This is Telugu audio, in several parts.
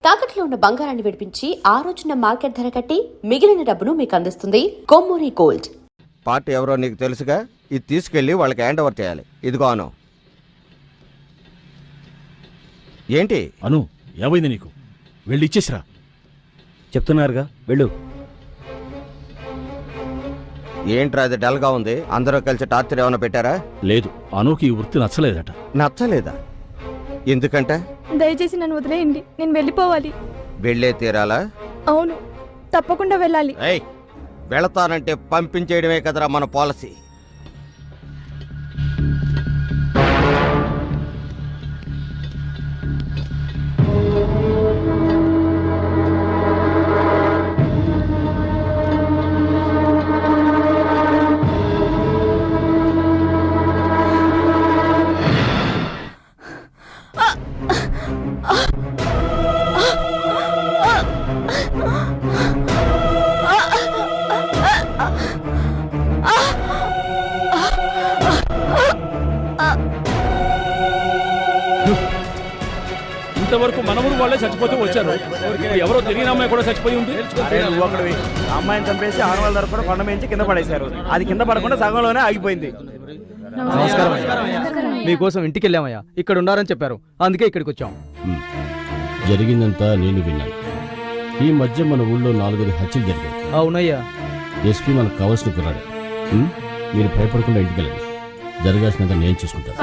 తాకట్లో ఉన్న బంగారాన్ని విడిపించి ఆ రోజున మార్కెట్ ధర కట్టి మిగిలిన డబ్బును మీకు అందిస్తుంది కొమ్మూరి గోల్డ్. పార్టీ ఎవరో నీకు తెలుసుగా, ఇది తీసుకెళ్ళి వాళ్ళకి హ్యాండ్ ఓవర్ చేయాలి. ఇదిగో అను. ఏంటి అను, ఏమైంది నీకు? వెళ్ళి ఇచ్చేసిరా. చెప్తున్నారుగా, వెళ్ళు. ఏంట్రా అది డల్గా ఉంది? అందరూ కలిసి టార్చర్ ఏమైనా పెట్టారా? లేదు, అనుకి ఈ వృత్తి నచ్చలేదట. నచ్చలేదా? ఎందుకంటే దయచేసి నన్ను వదిలేయండి, నేను వెళ్ళిపోవాలి. వెళ్ళే తీరాలా? అవును, తప్పకుండా వెళ్ళాలి. ఏయ్, వెళతానంటే పంపించేయడమే కదరా మన పాలసీ. ఇంతవరకు మనమురు వాళ్ళే చచ్చిపోతూ వచ్చారు. ఎవరో తెలియని అమ్మాయి కూడా చచ్చిపోయి ఉంది. అమ్మాయిని చంపేసి 600 ధర కూడా కొండ మేంచి కింద పడేశారు. అది కింద పడకుండా సగంలోనే ఆగిపోయింది. మీకోసం ఇంటికి వెళ్ళామయ్యా, ఇక్కడ ఉండాలని చెప్పారు, అందుకే ఇక్కడికి వచ్చాం. జరిగిందంతా నేను విన్నాను. ఈ మధ్య మన ఊళ్ళో 4 హత్యలు జరిగాయి. అవునయ్యా. ఎస్పీ మనకు కావాల్సిన కుర్రాడు. మీరు భయపడకుండా ఇంటికి వెళ్ళండి. జరగాల్సినంత నేను చూసుకుంటాను.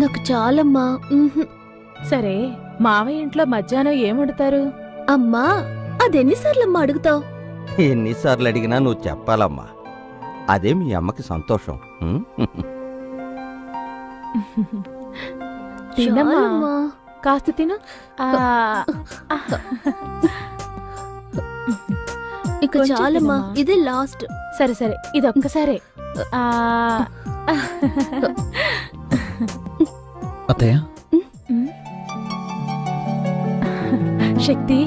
నాకు చాలమ్మా. సరే, మావయ్య ఇంట్లో మధ్యాహ్నం ఏం వండుతారు? అమ్మా, అదెన్నిసార్లమ్మా అడుగుతావు? ఎన్నిసార్లు అడిగినా నువ్వు చెప్పాలమ్మా. అదే మీ అమ్మకి సంతోషం. తినమ్మా, కాస్త తిను. ఇక చాలమ్మా, ఇదే లాస్ట్. సరే సరే, ఇది ఒక్కసారే. అత్తయ్య, శక్తి,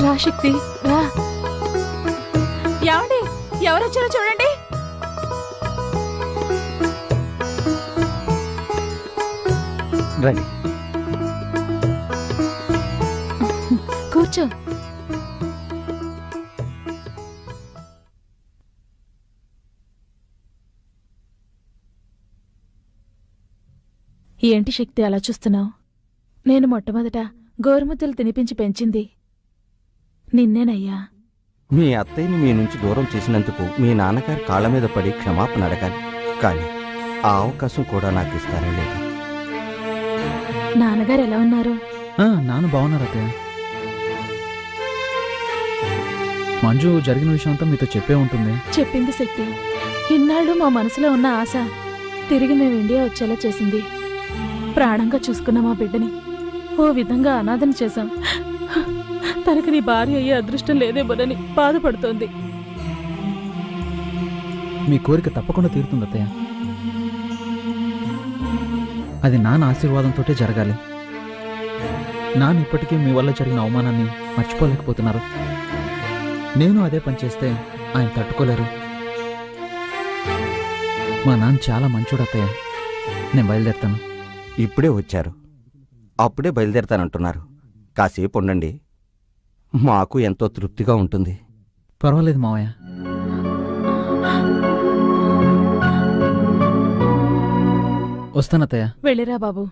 రా శక్తి, రా. ఏమండి, ఎవరొచ్చారో చూడండి. రండి. కూర్చో. ఏంటి శక్తి అలా చూస్తున్నావు? నేను మొట్టమొదట గోరుముద్దలు తినిపించి పెంచింది నిన్నేనయ్యా. మీ అత్తయ్యని మీ నుంచి దూరం చేసినందుకు మీ నాన్నగారి కాళ్ళ మీద పడి క్షమాపణ అడగాలి. కానీ ఆ అవకాశం కూడా నాకు ఇస్తారో లేదు. నాన్నగారు ఎలా ఉన్నారు? నాన్న బాగున్నారు అత్తయ్య. మంజు జరిగిన విషయం అంతా మీతో చెప్పే ఉంటుంది. చెప్పింది శక్తి. ఇన్నాళ్ళు మా మనసులో ఉన్న ఆశ తిరిగి మేము ఇండియా వచ్చేలా చేసింది. ప్రాణంగా చూసుకున్న మా బిడ్డని ఓ విధంగా అనాథన చేశాం. తనకి నీ భార్య అయ్యే అదృష్టం లేదేమోనని బాధపడుతోంది. మీ కోరిక తప్పకుండా తీరుతుంది అత్తయ్య. అది నాన్న ఆశీర్వాదంతోటే జరగాలి. నాన్న ఇప్పటికీ మీ వల్ల జరిగిన అవమానాన్ని మర్చిపోలేకపోతున్నారు. నేను అదే పని చేస్తే ఆయన తట్టుకోలేరు. మా నాన్న చాలా మంచోడు అత్తయ్య. నేను బయలుదేరుతాను. ఇప్పుడే వచ్చారు, అప్పుడే బయలుదేరతానంటున్నారు. కాసేపు ఉండండి, మాకు ఎంతో తృప్తిగా ఉంటుంది. పర్వాలేదు మావయ్య. వస్తానత్తయ్య. వెళ్ళిరా బాబు.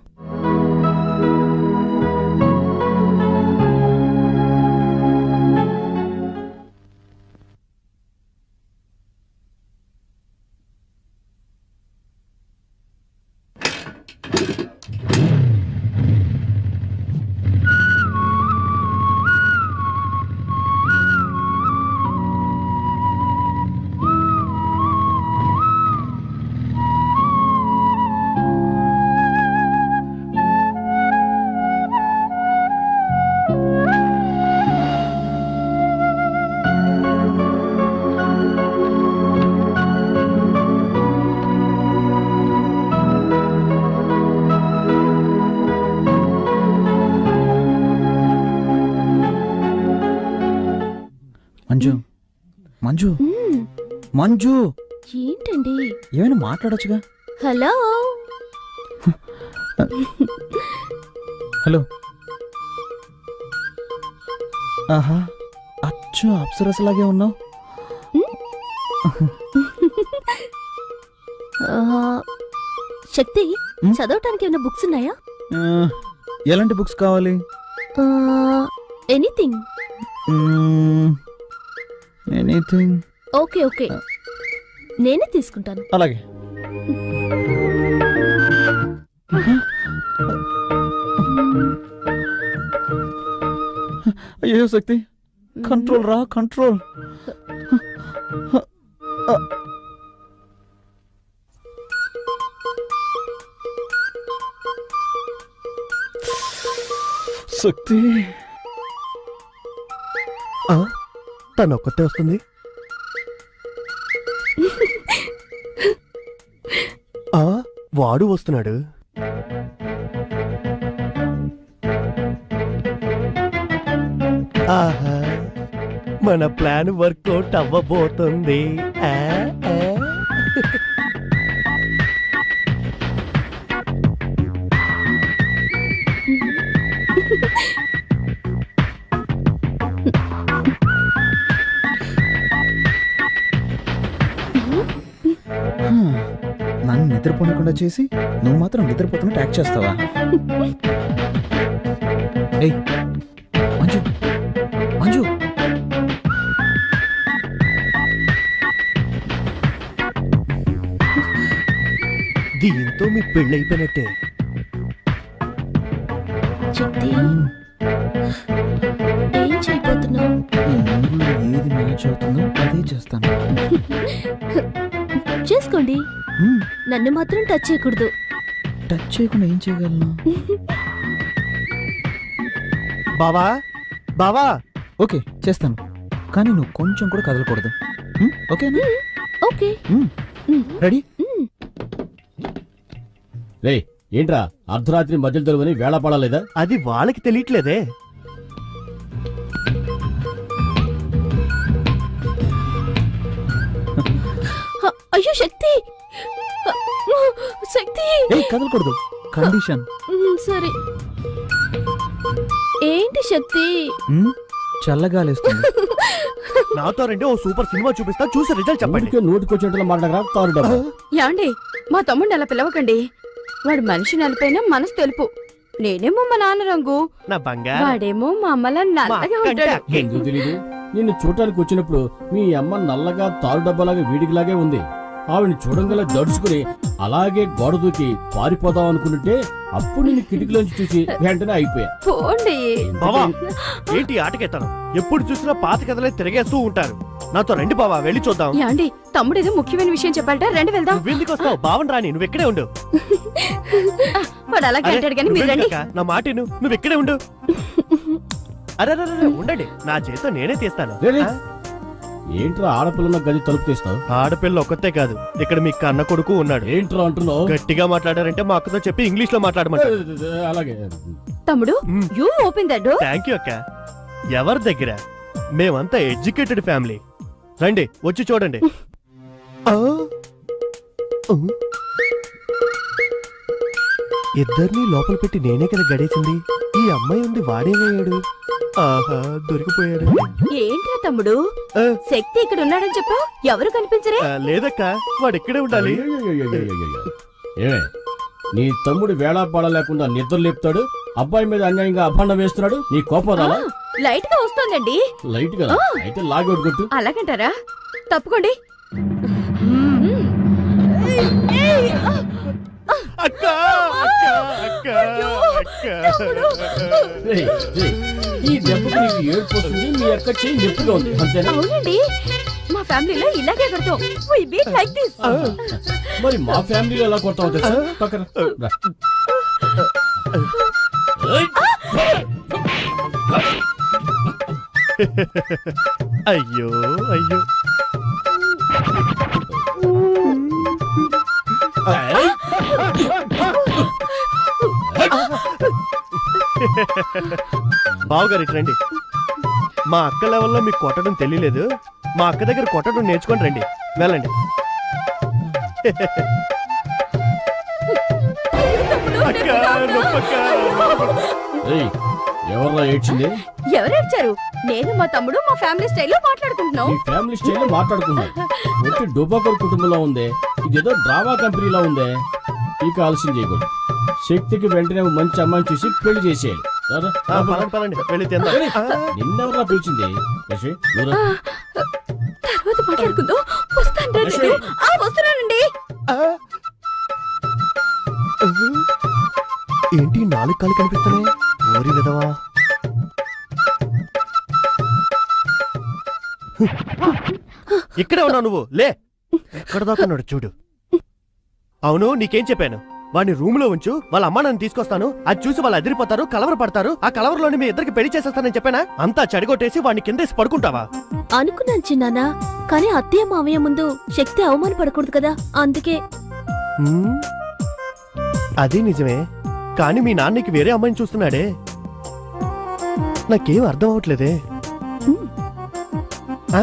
మంజు మంజు మంజు ఏంటండి? ఏమైనా మాట్లాడొచ్చుగా. హలో. హలో. ఆహా, అచ్చు అప్సరసలాగే ఉన్నావు. శక్తి, ఉమ్? చదవటానికి ఏమైనా బుక్స్ ఉన్నాయా? ఎలాంటి బుక్స్ కావాలి? ఎనీథింగ్. ఎనీథింగ్. ఓకే ఓకే, నేనే తీసుకుంటాను. అలాగే. అయ్యో శక్తి, కంట్రోల్ రా, కంట్రోల్. శక్తి, తను ఒక్కతే వస్తుంది. వాడు వస్తున్నాడు. ఆహా, మన ప్లాన్ వర్కౌట్ అవ్వబోతుంది. ఆ, ఆ. నన్ను నిద్రపోనకుండా చేసి నువ్వు మాత్రం నిద్రపోతున్నట్టు యాక్ట్ చేస్తావా? ఏయ్ మంజు, మంజు. దీంతో మీ పెళ్ళైపోయినట్టే. శక్తి, ఏం చేయబోతున్నావు? ఈ మూడులో ఏది మ్యాచ్ అవుతుందో అదే చేస్తాను. చేసుకోండి, మ్మ్. నన్ను మాత్రం టచ్ చేయకూడదు. టచ్ చేయకుండా ఏం చేయగలను? బావా, బావా. ఓకే చేస్తాను, కానీ నువ్వు కొంచెం కూడా కదలకూడదు. ఓకేనా? ఓకే. రెడీ? రే ఏంట్రా అర్ధరాత్రి మధ్యలో తెలువని వేళ పడలేదా? అది వాళ్ళకి తెలియట్లేదే. అయ్యో శక్తి, శక్తి. ఏయ్ కదలకూడదు, కండిషన్. సరే. ఏంటి శక్తి? చల్లగాలేస్తుంది. నాతో రండి, ఓ సూపర్ సినిమా చూపిస్తా, చూసి రిజల్ట్ చెప్పండి. ఊరికే నోటికొచ్చేట్లా మాట్లాడరా తారు డబ్బా. యాండి, మా తమ్ముడిని అలా పిలవకండి. వాడు మనిషి నలిపైనా మనసు తెలుపు. నేనేమో మా నాన్న రంగు, నా బంగారం. వాడేమో మా అమ్మలా నల్లగా ఉంటాడు. ఎందుకు తెలీదు? నిన్ను చూడటానికి వచ్చినప్పుడు మీ అమ్మ నల్లగా తారు డబ్బాలాగా వీడికిలాగే ఉంది. ఆవిడని చూడంగల దడుచుకుని అలాగే గోడ దూకి పారిపోదాం అనుకుంటే అప్పుడు నిన్ను కిటికీలోంచి చూసి వెంటనే అయిపోయా. పోండి. బావా, ఏంటి ఆటకెత్తాను? ఎప్పుడు చూసినా పాత కథలే తిరిగేస్తూ ఉంటారు. నాతో రండి బావా, వెళ్ళి చూద్దాం. యాండి, తమ్ముడు ఏదో ముఖ్యమైన విషయం చెప్పాలట, రండి వెళ్దాం. నువ్వెందుకు వస్తావు? బావన్ రాని, నువ్వు ఇక్కడే ఉండు. వాడు అలాగే అరే, అంటాడు కానీ మీరు నువ్వేంటి రండి. అక్క? నా మాట విను, నువ్వు ఇక్కడే ఉండు. అరే ఉండండి, నా చేతితో నేనే తీస్తాను. రే. ఆ? ఏంట్రా ఆడపిల్లన్న గది తలుపు తీస్తావు? ఆడపిల్ల ఒక్కతే కాదు, ఇక్కడ మీ కన్న కొడుకు ఉన్నాడు. ఏంట్రా అంటున్నావు? గట్టిగా మాట్లాడారంటే మా అక్కతో చెప్పి ఇంగ్లీష్ లో మాట్లాడమంటారు. అలాగే తమ్ముడు, మ్. You open that door. Thank you అక్క. ఎవరి దగ్గర? మేమంతా ఎడ్యుకేటెడ్ ఫ్యామిలీ. రండి, వచ్చి చూడండి. ఇద్దరిని లోపల పెట్టి నేనే కదా గడేసింది. ఈ అమ్మాయి ఉంది, వాడేమయ్యాడు? ఆహా, దొరికిపోయాడు. ఏంట్రా తమ్ముడు, ఆ, శక్తి ఇక్కడ ఉన్నాడని చెప్పావు, ఎవరు కనిపించరే? లేదక్క, వాడు ఇక్కడే ఉండాలి. ఏమే నీ తమ్ముడు వేళాపాడ లేకుండా నిద్ర లేపుతాడు, అబ్బాయి మీద అన్యాయంగా అభాండం వేస్తున్నాడు, నీ కోపం రాలా? లైట్ గా వస్తోందండి. లైట్ కదా, అయితే లాగౌట్ కొట్టు. అలాగంటారా? తప్పుకోండి. అక్క, అక్క, అక్క, అక్క. రేయ్, రేయ్, ఈ దెబ్బకి నీకు ఏడుపు వస్తుంది, మీ అక్క చెయ్యి నొప్పిగా ఉంది, అంతేనా? అవునండి, మా ఫ్యామిలీలో ఇలాగే కడతాం. We beat like this. మరి మా ఫ్యామిలీలో ఎలా కొడతావు తెలుసా? పక్కన రా. ఏయ్! అయ్యో అయ్యో. ఏయ్! బావగారు ఇటు రండి. మా అక్క లెవెల్లో మీకు కొట్టడం తెలియలేదు. మా అక్క దగ్గర కొట్టడం నేర్చుకొని రండి. వెళ్ళండి. అక్క, నొప్పక్క. ఏయ్, ఎవర్రా ఏడ్చింది? ఎవరేడ్చారు? నేను మా తమ్ముడు మా ఫ్యామిలీ స్టైల్లో మాట్లాడుకుంటున్నాం. మీ ఫ్యామిలీ స్టైల్ మాట్లాడుకున్నారు. ఒట్టి డోబాకర్ కుటుంబంలో ఉందే, ఇదేదో డ్రామా కంపెనీలో ఉందే. ఇక ఆలస్యం చేయకూడదు. శక్తికి వెంటనే ఓ మంచి అమ్మాయిని చూసి పెళ్లి చేసేయాలి. రారా, పదండి పదండి వెళ్ళి తిందాం. నిన్నెవరా పిలిచింది? యశ్వి, నువ్వురా. తర్వాత మాట్లాడుకుందాం. వస్తాను రండి. లక్ష్మి. వస్తున్నానండి. ఏంటి 4 కాళ్ళు కనిపిస్తున్నాయి? ఓరి విధవా. ఇక్కడే ఉన్నావు నువ్వు, లే. ఎక్కడ దాకున్నాడు చూడు. అవును, నీకేం చెప్పాను? వాడిని రూమ్ లో ఉంచు, వాళ్ళ అమ్మ నన్ను తీసుకొస్తాను, అది చూసి వాళ్ళు అదిరిపోతారు, కలవర పడతారు, ఆ కలవరలోని మీ ఇద్దరికి పెళ్లి చేసేస్తానని చెప్పానా? అంతా చెడగొట్టేసి వాడిని కిందేసి పడుకుంటావా? అనుకున్నాను చిన్నానా, కానీ అత్తయ్య మావయ్య ముందు శక్తి అవమానపడకూడదు కదా, అందుకే. హ్మ్? అది నిజమే, కానీ మీ నాన్నకి వేరే అమ్మాయిని చూస్తున్నాడే. నాకేం అర్థం అవట్లేదే. ఆ?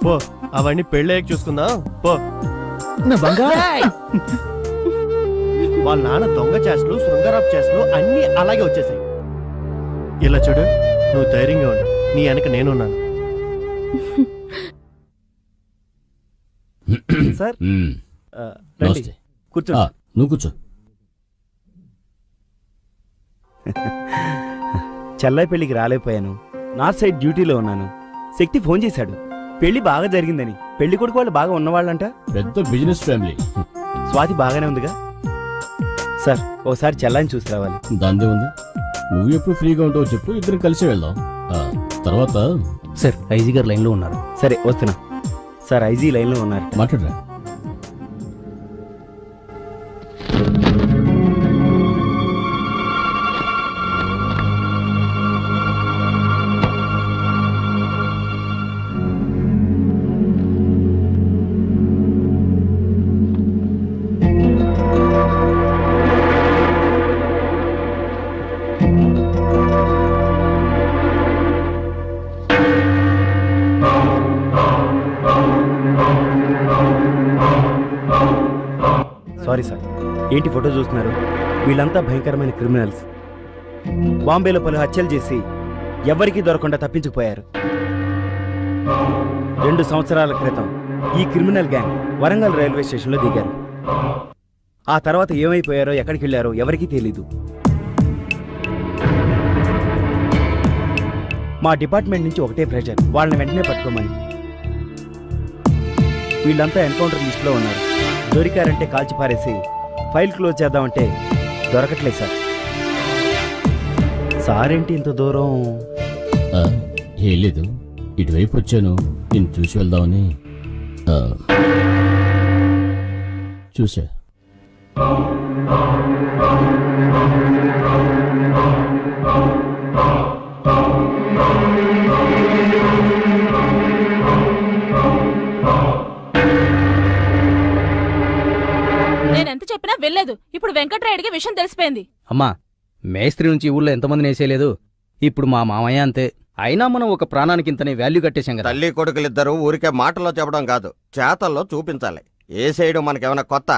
పో, అవన్నీ పెళ్ళయ్యాక చూసుకుందాం. పో. నా బంగారు వాళ్ళ నాన్న దొంగ చేష్టలు, శృంగారపు చేష్టలు అన్నీ అలాగే వచ్చేసాయి. ఇలా చూడు, నువ్వు ధైర్యంగా ఉండు, నీ వెనక నేనున్నాను. సార్ మ్మ్. రండి, నమస్తే. కూర్చోండి. ఆ, నువ్వు కూర్చో. చెల్లాయి పెళ్లికి రాలేకపోయాను, నార్త్ సైడ్ డ్యూటీలో ఉన్నాను. శక్తి ఫోన్ చేశాడు, పెళ్లి బాగా జరిగిందని. పెళ్లి కొడుకు వాళ్ళు బాగా ఉన్నవాళ్ళంట. పెద్ద బిజినెస్ ఫ్యామిలీ. స్వాతి బాగానే ఉందిగా. సార్ ఓసారి చెల్లాయిని చూసి రావాలి. దాందే ఉంది. నువ్వు ఎప్పుడు ఫ్రీగా ఉంటావో చెప్పు, ఇద్దరం కలిసి వెళ్దాం. ఆ, తర్వాత సార్ ఐజీ గారు లైన్లో ఉన్నారు. సరే వస్తున్నా. సార్ ఐజీ లైన్లో ఉన్నారు. మాట్లాడరా. Sorry sir. ఏంటి ఫోటో చూస్తున్నారు? వీళ్ళంతా భయంకరమైన క్రిమినల్స్. బాంబేలో పలు హత్యలు చేసి ఎవరికీ దొరకకుండా తప్పించుకుపోయారు. 2 సంవత్సరాల క్రితం ఈ క్రిమినల్ గ్యాంగ్ వరంగల్ రైల్వే స్టేషన్లో దిగారు. ఆ తర్వాత ఏమైపోయారో, ఎక్కడికి వెళ్ళారో ఎవరికీ తెలీదు. మా డిపార్ట్మెంట్ నుంచి ఒకటే ప్రెషర్, వాళ్ళని వెంటనే పట్టుకోమని. వీళ్ళంతా ఎన్కౌంటర్ లిస్టులో ఉన్నారు. దొరికారంటే కాల్చి పారేసి ఫైల్ క్లోజ్ చేద్దామంటే దొరకట్లేదు సార్. సార్ ఏంటి ఇంత దూరం? ఆ, ఏం లేదు, ఇటువైపు వచ్చాను, నేను చూసి వెళ్దామని. ఆ, చూసా. నేనెంత చెప్పినా వెళ్ళలేదు. ఇప్పుడు వెంకట్రాయుడికి విషయం తెలిసిపోయింది. అమ్మా, మేస్త్రి నుంచి ఊళ్ళో ఎంతమందిని వేసేయలేదు. ఇప్పుడు మా మామయ్య అంతే. అయినా మనం ఒక ప్రాణానికి ఇంతనే వాల్యూ కట్టేశాం కదా. తల్లి కొడుకులిద్దరూ ఊరికే మాటల్లో చెప్పడం కాదు, చేతల్లో చూపించాలి. ఏ చేయడం మనకేమైనా కొత్త?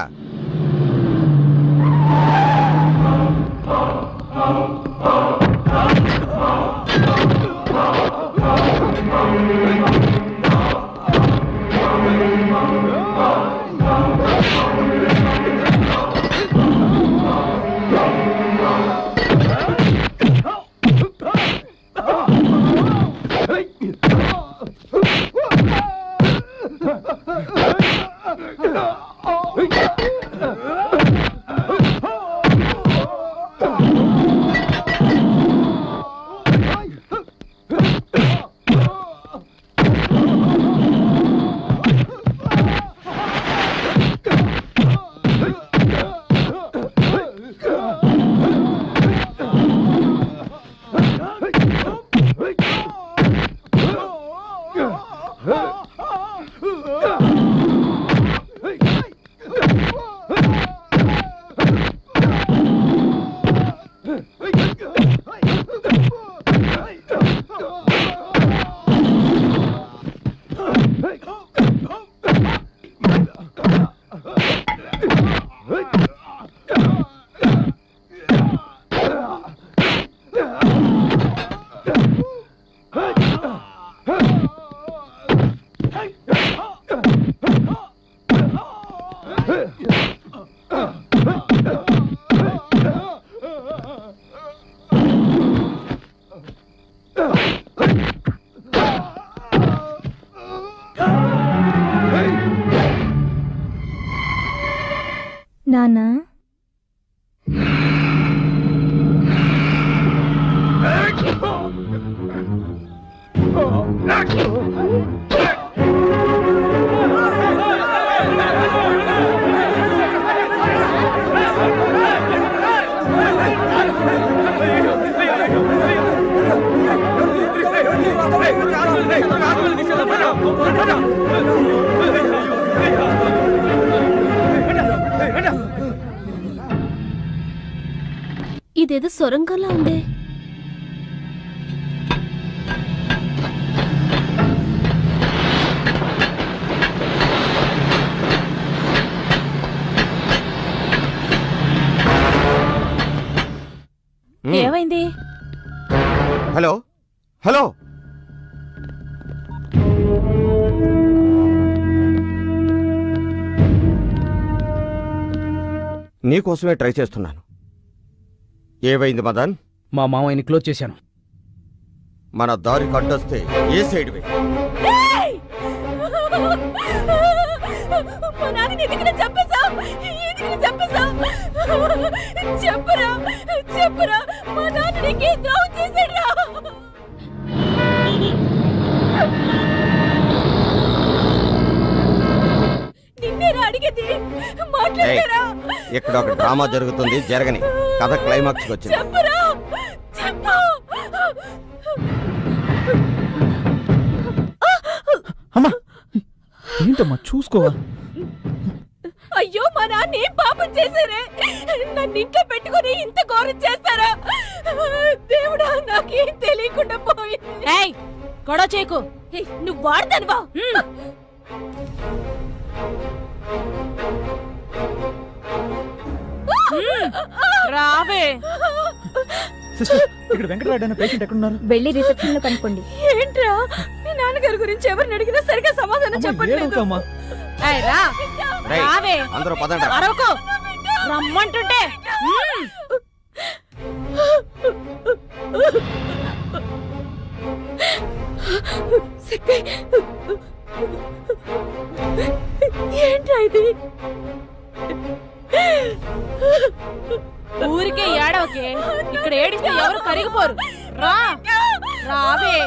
నానా ఇదేదో సొరంగంలా ఉందే. ఏమైంది? హలో హలో నీకోసమే ట్రై చేస్తున్నాను. ఏవైంది మదన్? మా మామయ్యని క్లోజ్ చేశాను. మన దారి కట్టొస్తే ఏ సైడ్ వే? మా నాన్నని ఎందుకు చంపేశావ్? ఎందుకు చంపేశావ్? చెప్పరా చెప్పరా, మా నాన్న నీకే ద్రోహం చేశాడురా. నిన్నేరా అడిగేది, మాట్లాడరా. ఇక్కడ ఒక డ్రామా జరుగుతుంది, జరగని. కథ క్లైమాక్స్ వచ్చింది. చెప్పరా చెప్పు. అమ్మా ఏంటమ్మా చూసుకోవా? అయ్యో, మా నాన్న ఏం పాపం చేశారే? నన్ను ఇంట్లో పెట్టుకుని ఇంత ఘోరం చేస్తారా? దేవుడా, నాకేం తెలియకుండా పోయింది. గొడవ చేయకు. నువ్వు వాడతానువా? రావే. ఇక్కడ వెంకటరాడు అనే పేషెంట్ ఎక్కడున్నారు? వెళ్ళి రిసెప్షన్ లో కనుక్కోండి. ఏంట్రా, మీ నాన్నగారి గురించి ఎవరిని అడిగినా సరిగా సమాధానం చెప్పట్లేదు. ఏయ్, రా. రేయ్, రావే. అందరూ పదండి. అరవకు. రమ్మంటుంటే. ఏంట్రా ఇది? ఊరికే ఏడవకే. ఇక్కడ ఏడిస్తే ఎవరు కరిగిపోరు. రా. రావే.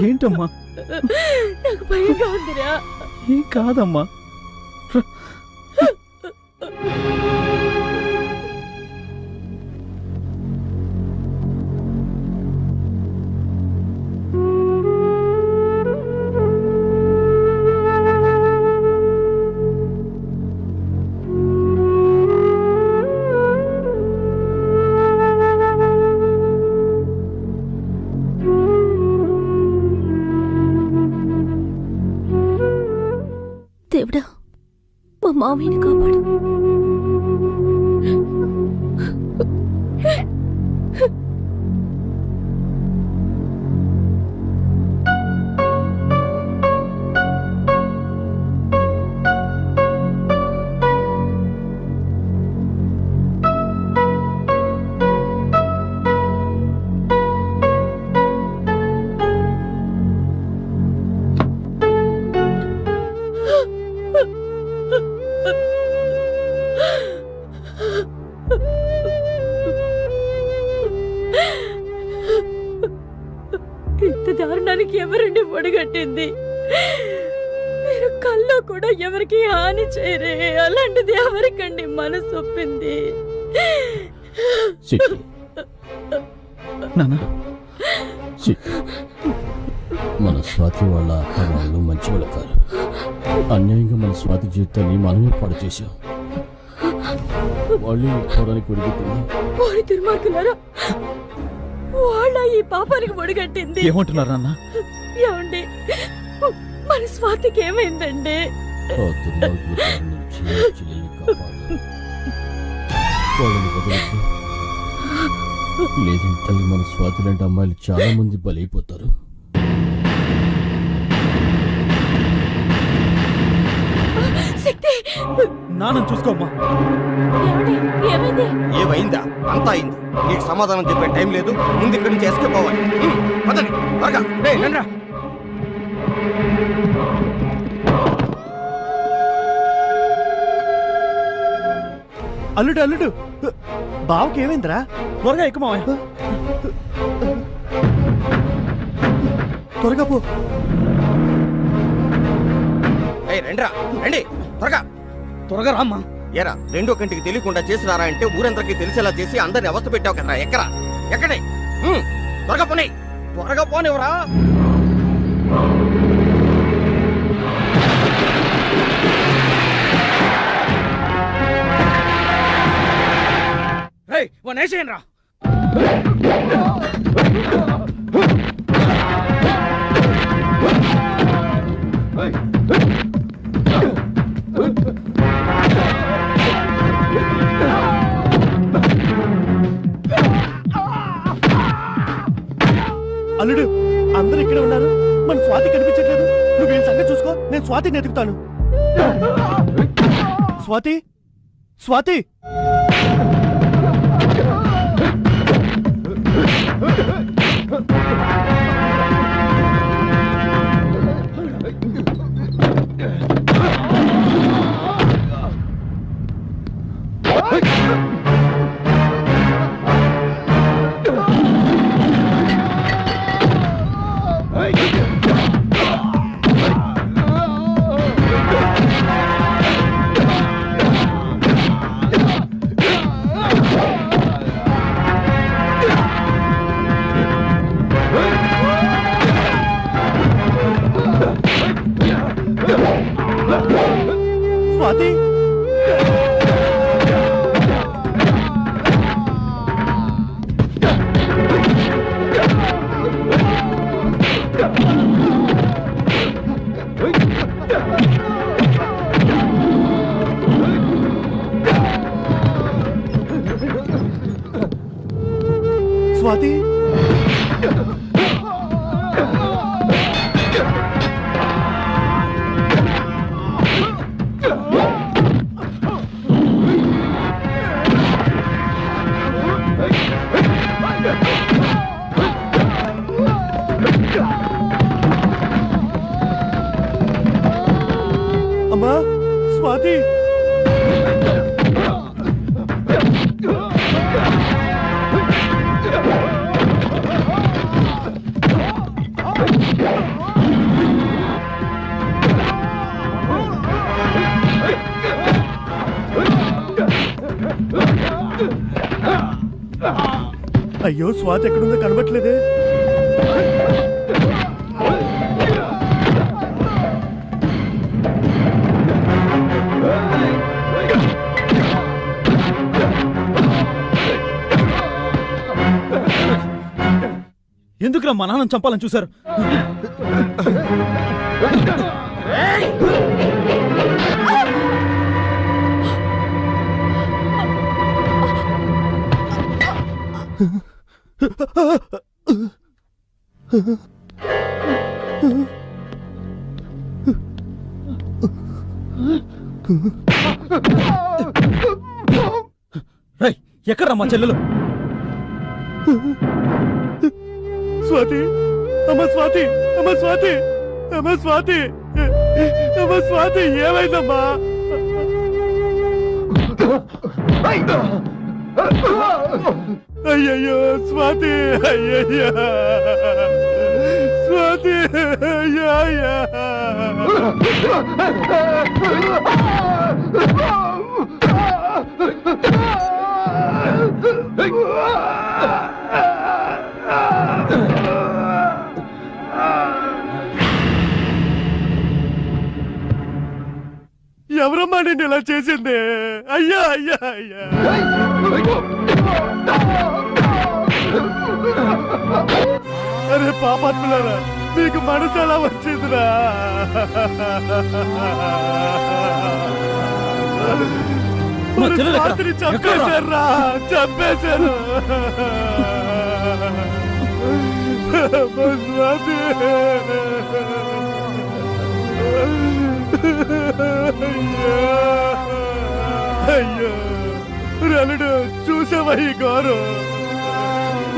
ఏంటమ్మా? నాకు భయంగా ఉందిరా. ఏం కాదమ్మా. దేవుడా, మా మామయ్యని కాపాడు. ఇంత దారుణానికి ఎవరండి ఒడిగట్టింది? మీరు కల్లో కూడా ఎవరికి హాని చేయరే, అలాంటిది ఎవరికండి మనసు ఒప్పింది? మన స్వాతి వాళ్ళ అత్త వాళ్ళు మంచి వాళ్ళు కాదు. అన్యాయంగా మన స్వాతి జీవితాన్ని మనమే పాడు చేశాం. వాళ్ళు పోవడానికి ఒడిగట్టింది. వారి దుర్మార్గులారా, వాళ్ళ ఈ పాపానికి ఒడిగట్టింది. ఏమంటున్నారు నాన్న? ఏమండి, మన స్వాతికి ఏమైందండి? ఆ దుర్మార్గుల బారి నుంచి నా చెల్లెల్ని కాపాడు. వాళ్ళని వదలొద్దు. లేదంటే మన స్వాతి లాంటి అమ్మాయిలు చాలా మంది బలైపోతారు. శక్తి, నాన్న చూసుకోమ్మా. ఏమండి, ఏమైంది? ఏమైందా? అంతా అయింది. నీకు సమాధానం చెప్పే టైం లేదు. ముందు ఇక్కడి నుంచి ఎస్కేప్ అవ్వాలి. పదండి త్వరగా. అల్లుడు అల్లుడు బావకి ఏమైందిరా? త్వరగా ఎక్కువ మావయ్య. త్వరగా పో. ఏయ్, రండిరా రండి త్వరగా. త్వరగా రామ్మా. ఏరా, రెండో కంటికి తెలియకుండా చేసినారా అంటే ఊరందరికీ తెలిసేలా చేసి అందరిని అవస్థ పెట్టావు కదరా. ఎక్కరా ఎక్కడే? త్వరగా పోనీ, త్వరగా పోనివరా. వేసేయండి రా. అల్లుడు, అందరూ ఇక్కడే ఉన్నారు, మన స్వాతి కనిపించట్లేదు. నువ్వు వీళ్ళ సంగతి చూసుకో, నేను స్వాతిని ఎదుగుతాను. స్వాతి, స్వాతి. స్వాతి, స్వాతి. అమ్మా, స్వాతి. అయ్యో, స్వాతి ఎక్కడుందో కనబట్లేదే. ఎందుకురా మా నాన్నని చంపాలని చూశారు? రేయ్, ఎక్కడ్రా మా చెల్లెలు? స్వాతి, అమ్మ స్వాతి, అమ్మ స్వాతి, అమ్మ స్వాతి, అమ్మ స్వాతి, ఏమైందమ్మా? అయ్యయ్యో స్వాతి, అయ్యయ్యో స్వాతి, అయ్యయ్యో. ఎవరమ్మా నేను ఇలా చేసింది? అయ్యా అయ్యా అయ్యా. అరే పాపాత్ములారా, మీకు మనసు ఎలా వచ్చిందిరా? స్వాతిని చంపేశారా, చంపేశారు. స్వాతి, అయ్యో అల్లుడు, చూసావా ఈ ఘోరం?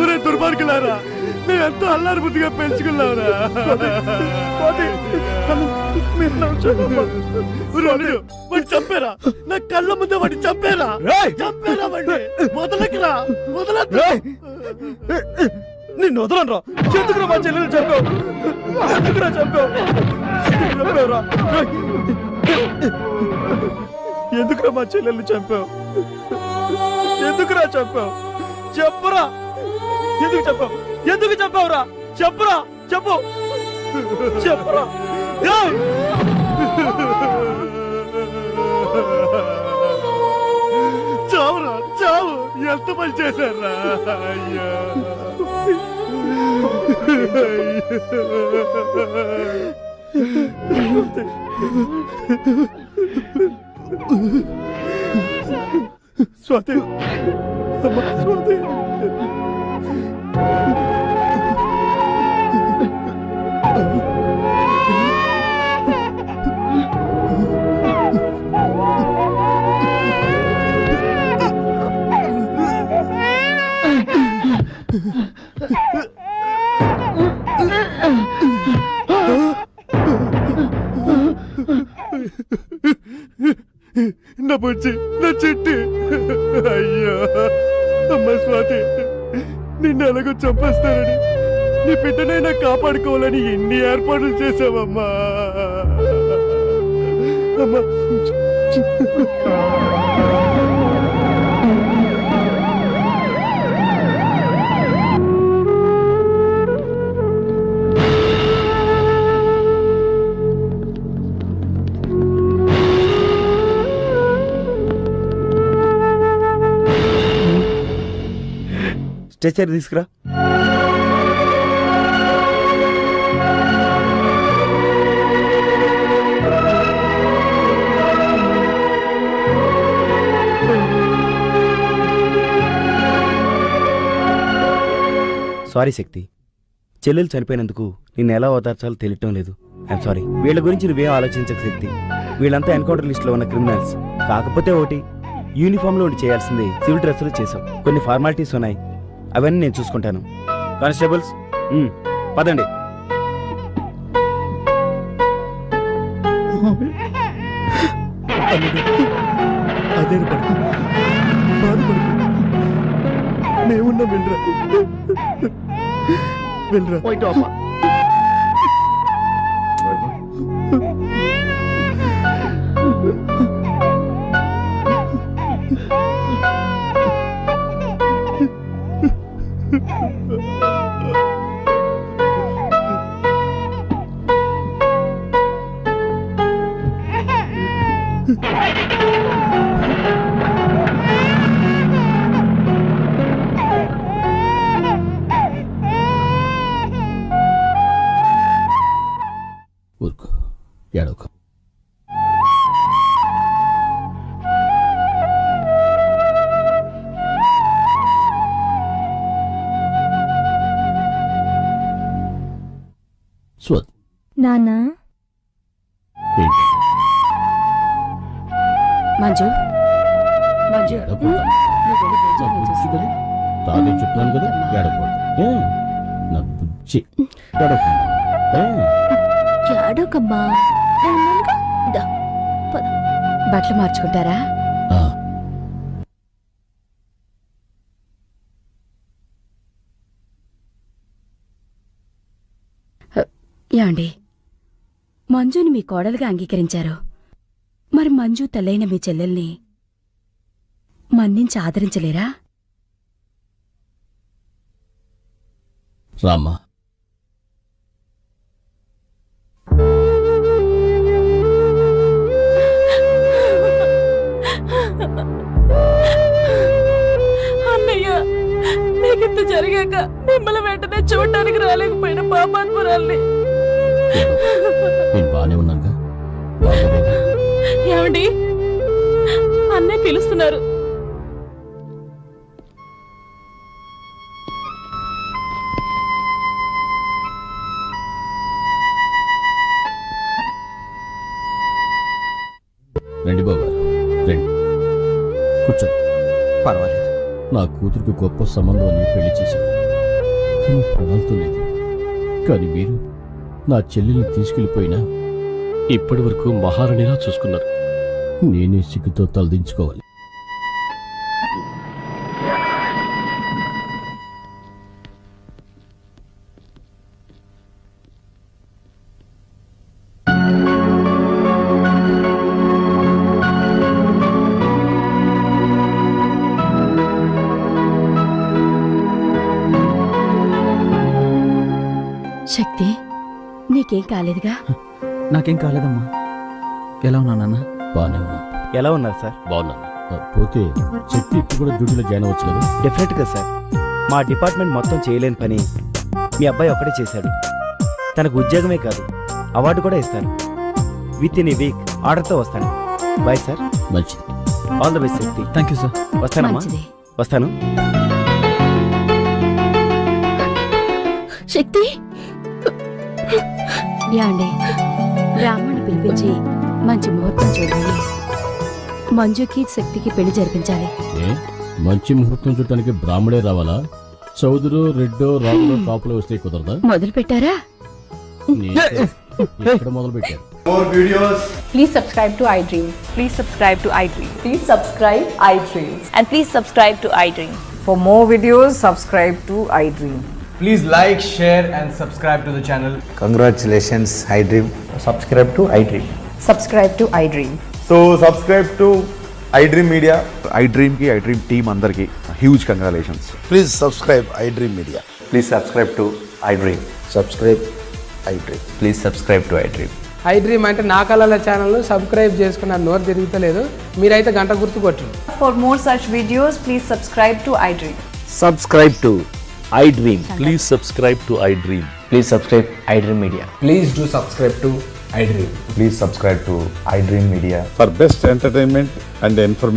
ఒరే దుర్మార్గులారా, మేము ఎంతో అల్లారు బుద్ధిగా పెంచుకున్నావురా. ఒరే అల్లుడు, వాడిని చంపారా? నా కళ్ళ ముందే వాడిని చంపారా? చంపారా వాడిని? వదలకురా, వదలద్దు. నిన్ను వదలరా. ఎందుకురా మా చెల్లెలు చంపావు? ఎందుకురా చంపావు? చంపావురా? ఎందుకురా మా చెల్లెల్ని చంపావు? ఎందుకురా చంపావు? చెప్పరా. ఎందుకు చంపావు? ఎందుకు చంపావురా? చెప్పరా, చెప్పు, చెప్పరా. ఏయ్! చావురా, చావు. ఎంత పని చేశారా? అయ్యా, స్వాతి, అమ్మా స్వాతి. నా బుజ్జి, నా చెట్టు. అయ్యో అమ్మ స్వాతి, నిన్ను ఎలాగో చంపేస్తానని, నీ బిడ్డనైనా కాపాడుకోవాలని ఎన్ని ఏర్పాట్లు చేసావమ్మా. అమ్మా, స్ట్రెచర్ తీసుకురా. సారీ శక్తి, చెల్లెలు చనిపోయినందుకు నిన్ను ఎలా ఓదార్చాలో తెలియటం లేదు. I'm sorry. వీళ్ళ గురించి నువ్వేం ఆలోచించక శక్తి. వీళ్ళంతా ఎన్కౌంటర్ లిస్ట్ లో ఉన్న క్రిమినల్స్. కాకపోతే ఒకటి, యూనిఫామ్ లో ఉండి చేయాల్సింది సివిల్ డ్రెస్ లో చేసాం. కొన్ని ఫార్మాలిటీస్ ఉన్నాయి, అవన్నీ నేను చూసుకుంటాను. కానిస్టేబుల్స్ పదండి. అదే పడుకు, బాధపడుకు. మేమున్నాం, వినరా, వినరా. ఊరుకో, ఏడవకు. స్వత్ నానా ఏంటి? మంజు, మంజు, ఏడవకు. నువ్వు వెళ్ళి బుజ్జి, నేను చూసుకుంటాను. తాతయ్య చెప్తున్నాను కదా, ఏడవకూడదు. నా బుజ్జి, ఏడవకు. ఏడోకమ్మా. బట్టలు మార్చుకుంటారా? ఏమండి, మంజుని మీ కోడలుగా అంగీకరించారు. మరి మంజు తల్లైన మీ చెల్లెల్ని మన్నించి ఆదరించలేరా? రామ్మా, అన్నయ్య, నీకింత జరిగాక మిమ్మల్ని వెంటనే చూడటానికి రాలేకపోయిన పాపాత్మురాల్ని. నేను బానే ఉన్నానుగా, బాగోలేదా? ఏమండి, అన్నయ్య పిలుస్తున్నారు. రండి బాబారు, రండి, కూర్చోండి. పర్వాలేదు. నా కూతురికి గొప్ప సంబంధం అని పెళ్లి చేశాను. పక్కన ప్రాణాలతో లేదు. కానీ మీరు నా చెల్లెల్ని తీసుకెళ్లిపోయినా ఇప్పటి వరకు మహారాణిలా చూసుకున్నారు. నేనే సిగ్గుతో తలదించుకోవాలి. శక్తి నీకేం కాలేదుగా? నాకేం కాలేదమ్మా. ఎలా ఉన్నా నాన్న? బానే ఉన్నా. ఎలా ఉన్నారు సార్? బాగున్నాను. పోతే శక్తి ఇప్పుడు కూడా డ్యూటీలో జాయిన్ అవ్వచ్చు కదా? డెఫినెట్గా సార్. మా డిపార్ట్మెంట్ మొత్తం చేయలేని పని మీ అబ్బాయి ఒక్కడే చేశాడు. తనకు ఉద్యోగమే కాదు, అవార్డు కూడా ఇస్తాను. విత్ ఇన్ ఏ వీక్ ఆర్డర్తో వస్తాను. Bye sir. మంచిది. All the best Shakti. Thank you sir. వస్తానమ్మా. మంచిది. వస్తాను. శక్తి యాండి బ్రాహ్మణ్ణి పిలిపించి మంచి ముహూర్తం చూడాలి. మంజుకి శక్తికి పెళ్లి జరిపించాలి. ఏ మంచి ముహూర్తం చూడటానికి బ్రాహ్మడే రావాలా? చౌదరు రెడ్డో రాములో కాపులో వస్తే కుదరదా? మొదలు పెట్టారా? ఎక్కడ మొదలు పెట్టారు? Please subscribe to iDream. Please subscribe to iDream. Please subscribe iDream. And please subscribe to iDream. For more videos, subscribe to iDream. Please like, share and subscribe to the channel. Congratulations, iDream. Subscribe to iDream. Subscribe to iDream. So subscribe to iDream Media. iDream ki iDream team andarki huge congratulations. Please subscribe iDream Media. Please subscribe to iDream. Subscribe iDream. Please subscribe to iDream. iDream అంటే నా కళల ఛానల్ సబ్స్క్రైబ్ చేసుకున్న నోరు తిరుగుతలేదు. మీరైతే గంట గుర్తు కొట్టండి. For more such videos, please subscribe to iDream. Subscribe to iDream. Please subscribe to iDream. Please subscribe iDream Media. Please do subscribe to iDream. Please subscribe to iDream Media. For best entertainment and information.